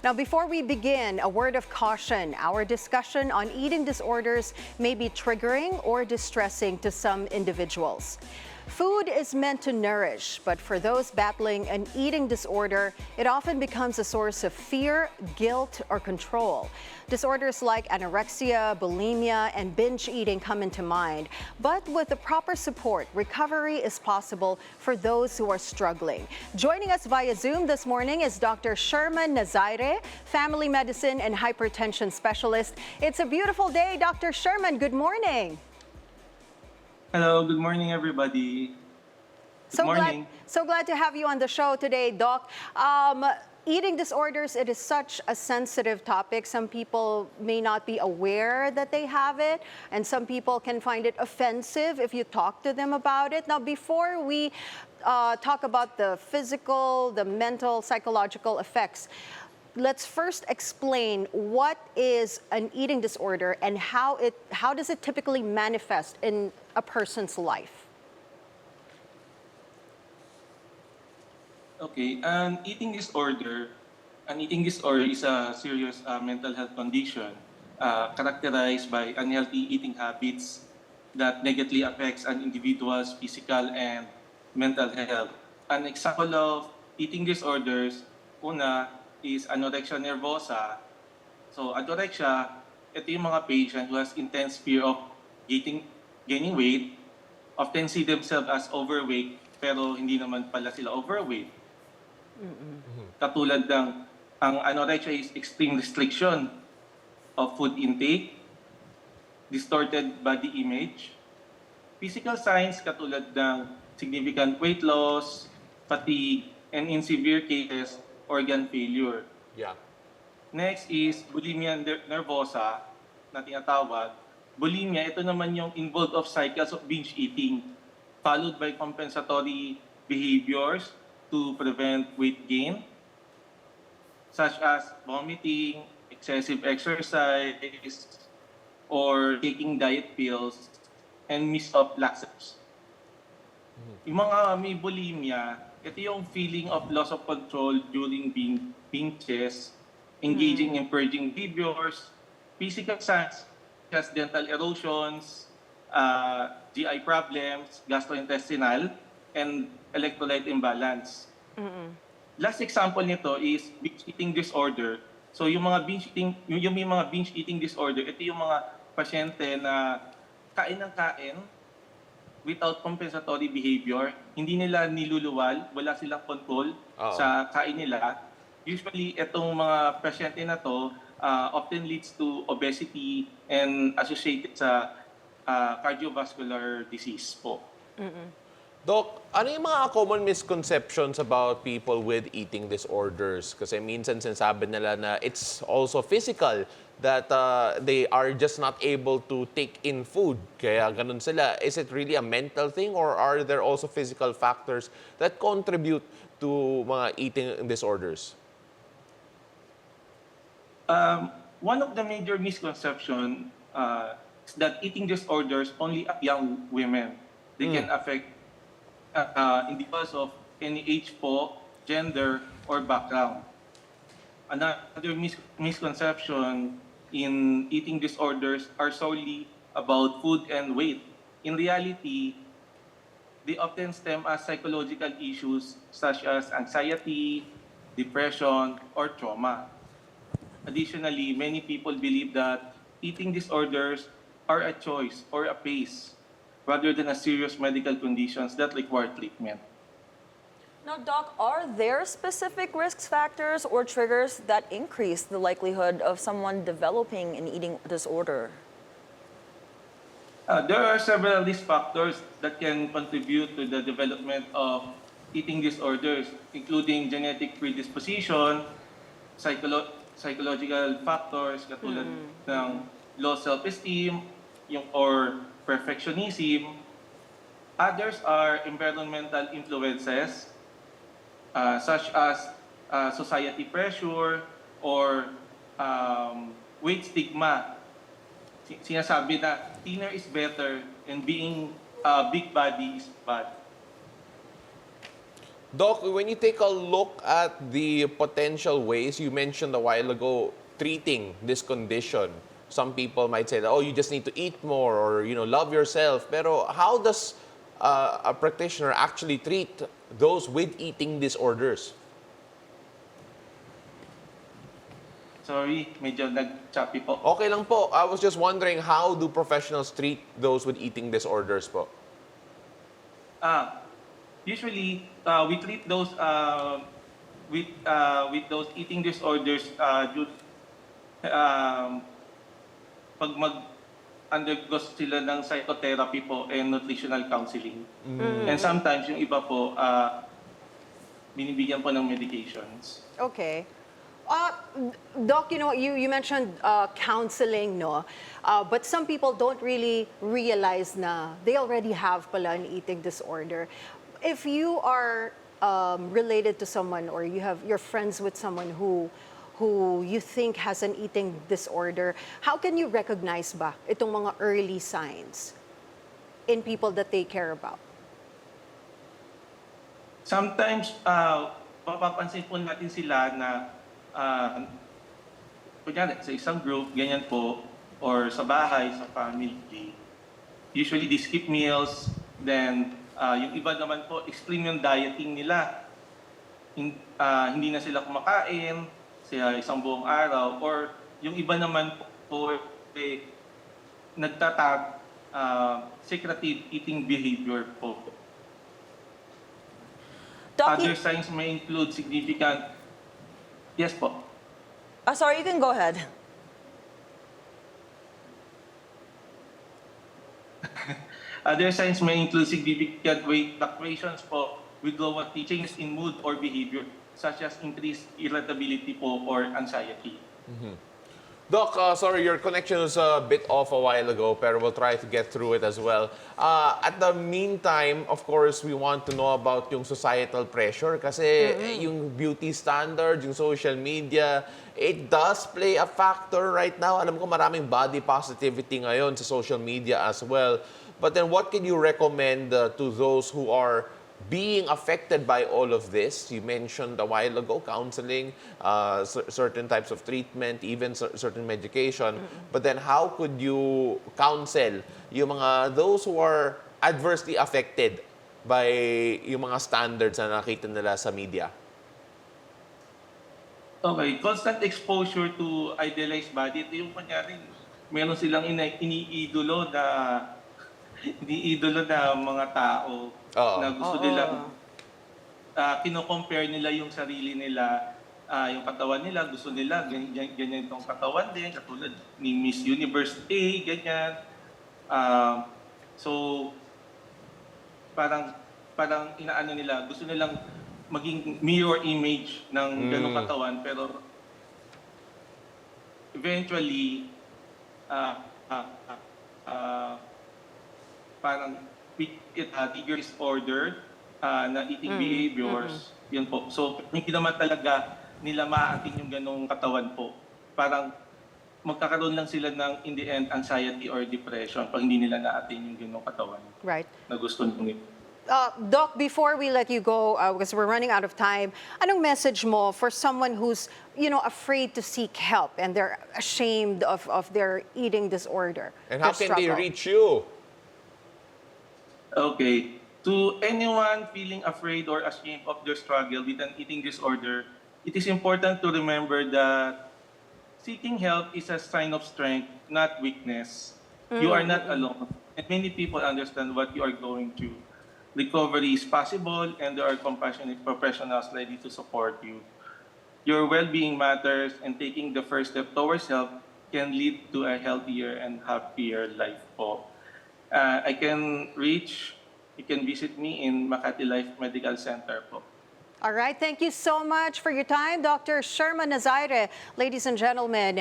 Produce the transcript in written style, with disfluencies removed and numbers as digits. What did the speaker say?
Now, before we begin, a word of caution. Our discussion on eating disorders may be triggering or distressing to some individuals. Food is meant to nourish, but for those battling an eating disorder, it often becomes a source of fear, guilt, or control. Disorders like anorexia, bulimia, and binge eating come into mind. But with the proper support, recovery is possible for those who are struggling. Joining us via Zoom this morning is Dr. Sherman Nazaire, family medicine and hypertension specialist. It's a beautiful day, Dr. Sherman. Good morning. Hello, good morning, everybody. Good morning. So glad to have you on the show today, Doc. Eating disorders, it is such a sensitive topic. Some people may not be aware that they have it, and some people can find it offensive if you talk to them about it. Now, before we talk about the physical, the mental, psychological effects, let's first explain what is an eating disorder and how does it typically manifest in a person's life. Okay, an eating disorder is a serious mental health condition characterized by unhealthy eating habits that negatively affects an individual's physical and mental health. An example of eating disorders, una is anorexia nervosa. So anorexia, ito yung mga patient who has intense fear of gaining weight, often see themselves as overweight, pero hindi naman pala sila overweight. Katulad ng, ang anorexia is extreme restriction of food intake, distorted body image, physical signs katulad ng significant weight loss, fatigue, and in severe cases, organ failure. Yeah. Next is bulimia nervosa na tinatawag. Bulimia, ito naman yung involved of cycles of binge eating, followed by compensatory behaviors to prevent weight gain, such as vomiting, excessive exercise, or taking diet pills, and miss of laxatives. Yung mga may bulimia, ito yung feeling of loss of control during binges, engaging in purging behaviors, physical signs such as dental erosions, GI problems, gastrointestinal, and electrolyte imbalance. Last example nito is binge eating disorder. So yung mga binge eating disorder, ito yung mga pasyente na kain ng kain without compensatory behavior. Hindi nila niluluwal, wala silang control sa kain nila. Usually, itong mga pasyente na to often leads to obesity and associated sa cardiovascular disease po. Doc, ano yung mga common misconceptions about people with eating disorders? Kasi minsan sinasabi nila na it's also physical, that they are just not able to take in food. Kaya ganun sila. Is it really a mental thing, or are there also physical factors that contribute to mga eating disorders? One of the major misconceptions is that eating disorders only affect young women. They can affect individuals of any age po, gender, or background. Another misconception in eating disorders are solely about food and weight. In reality, they often stem as psychological issues such as anxiety, depression, or trauma. Additionally, many people believe that eating disorders are a choice or a phase rather than a serious medical conditions that require treatment. Now, Doc, are there specific risk factors or triggers that increase the likelihood of someone developing an eating disorder? There are several risk factors that can contribute to the development of eating disorders, including genetic predisposition, psychological factors katulad ng low self-esteem or perfectionism. Others are environmental influences such as society pressure or weight stigma. Sinasabi na thinner is better and being a big body is bad. Doc, when you take a look at the potential ways you mentioned a while ago, treating this condition, some people might say that, oh, you just need to eat more or, love yourself. Pero how does a practitioner actually treat those with eating disorders? Sorry, medyo nag-choppy po. Okay lang po. I was just wondering, how do professionals treat those with eating disorders po? Usually, we treat those with those eating disorders pag mag-undergo sila ng psychotherapy po and nutritional counseling. And sometimes yung iba po, binibigyan po ng medications. Okay. Doc, you mentioned counseling, no? But some people don't really realize na they already have pala an eating disorder. If you are related to someone or you're friends with someone who you think has an eating disorder, how can you recognize ba itong mga early signs in people that they care about? Sometimes, mapapansin po natin sila na kunyari, sa isang group, ganyan po, or sa bahay, sa family, usually they skip meals, then yung iba naman po, extreme yung dieting nila. Hindi na sila kumakain sa isang buong araw, or yung iba naman po, nagtatag secretive eating behavior po. Other signs may include significant... Yes po. Sorry, you can go ahead. Other signs may include significant weight fluctuations po, withdrawal, changes in mood or behavior, such as increased irritability po or anxiety. Doc, sorry, your connection was a bit off a while ago, pero we'll try to get through it as well. At the meantime, of course, we want to know about yung societal pressure kasi yung beauty standards, yung social media, it does play a factor right now. Alam ko maraming body positivity ngayon sa social media as well. But then what can you recommend to those who are being affected by all of this? You mentioned a while ago counseling, certain types of treatment, even certain medication. But then how could you counsel yung mga those who are adversely affected by yung mga standards na nakita nila sa media? Okay, constant exposure to idealized body, ito yung kunyari, meron silang iniidolo na mga tao na gusto nilang kino-compare nila yung sarili nila, yung katawan nila, gusto nila ganyan itong katawan din, katulad ni Miss Universe A, ganyan. So parang inaano nila, gusto nilang maging mirror image ng ganung katawan, pero eventually parang eating disorder na eating behaviors, yun po. So, hindi naman talaga nila maating yung ganong katawan po. Parang magkakaroon lang sila ng, in the end, anxiety or depression pag hindi nila naatin yung ganong katawan. Right. Na gusto nung Doc, before we let you go, because we're running out of time, anong message mo for someone who's, afraid to seek help and they're ashamed of their eating disorder? And how can they reach you? Okay. To anyone feeling afraid or ashamed of their struggle with an eating disorder, it is important to remember that seeking help is a sign of strength, not weakness. You are not alone, and many people understand what you are going through. Recovery is possible, and there are compassionate professionals ready to support you. Your well-being matters, and taking the first step towards help can lead to a healthier and happier life po. You can visit me in Makati Life Medical Center po. All right, thank you so much for your time, Dr. Sherman Nazaire. Ladies and gentlemen,